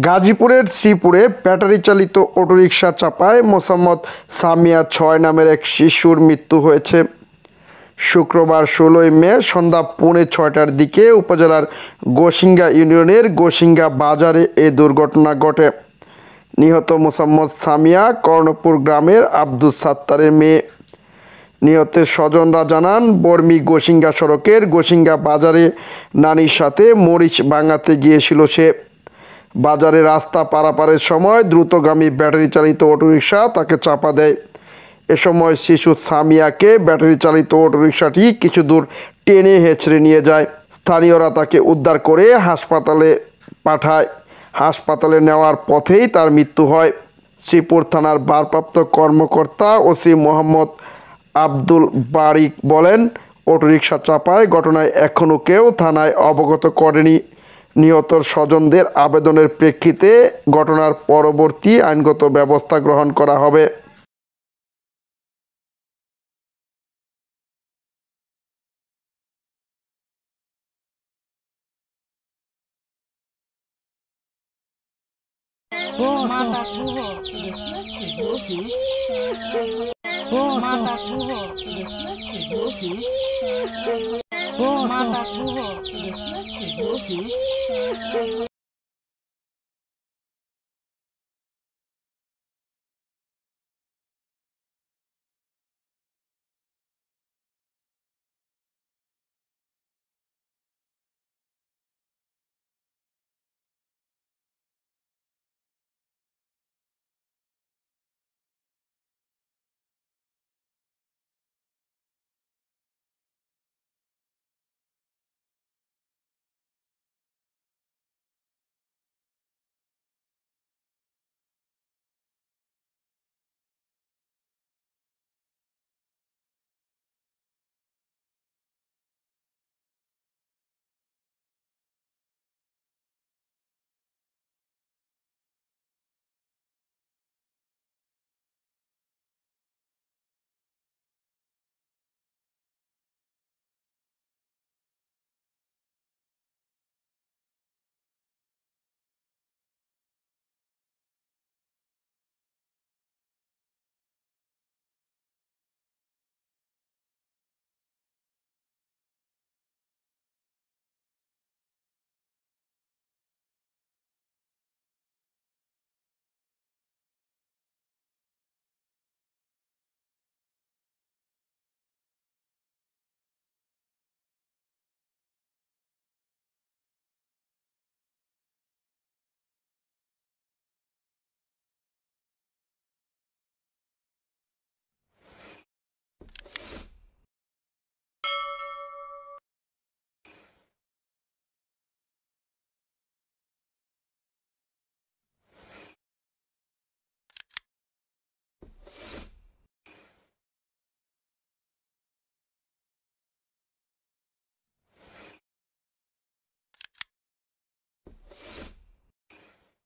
গাজীপুরের শ্রীপুরে ব্যাটারি চালিত অটোরিকশা চাপায় মোসাম্মদ সামিয়া ৬ নামের এক শিশুর মৃত্যু হয়েছে। শুক্রবার ১৬ মে সন্ধ্যা পৌনে ৬টার দিকে উপজেলার গোসিঙ্গা ইউনিয়নের গোসিঙ্গা বাজারে এ দুর্ঘটনা ঘটে। নিহত মোসাম্মদ সামিয়া কর্ণপুর গ্রামের আব্দুস সাত্তারের মেয়ে। নিহতের স্বজনরা জানান, বর্মি গোসিঙ্গা সড়কের গোসিঙ্গা বাজারে নানির সাথে মরিচ ভাঙাতে গিয়েছিল সে। বাজারে রাস্তা পারাপারের সময় দ্রুতগামী ব্যাটারি চালিত অটোরিকশা তাকে চাপা দেয়। এ সময় শিশু সামিয়াকে ব্যাটারি চালিত অটোরিকশাটি কিছু দূর টেনে হেঁচড়ে নিয়ে যায়। স্থানীয়রা তাকে উদ্ধার করে হাসপাতালে পাঠায়। হাসপাতালে নেওয়ার পথেই তার মৃত্যু হয়। শ্রীপুর থানার ভারপ্রাপ্ত কর্মকর্তা ওসি মোহাম্মদ আব্দুল বারিক বলেন, অটোরিকশা চাপায় ঘটনায় এখনও কেউ থানায় অবগত করেনি। নিহতর স্বজনদের আবেদনের প্রেক্ষিতে ঘটনার পরবর্তী আইনগত ব্যবস্থা গ্রহণ করা হবে। Mata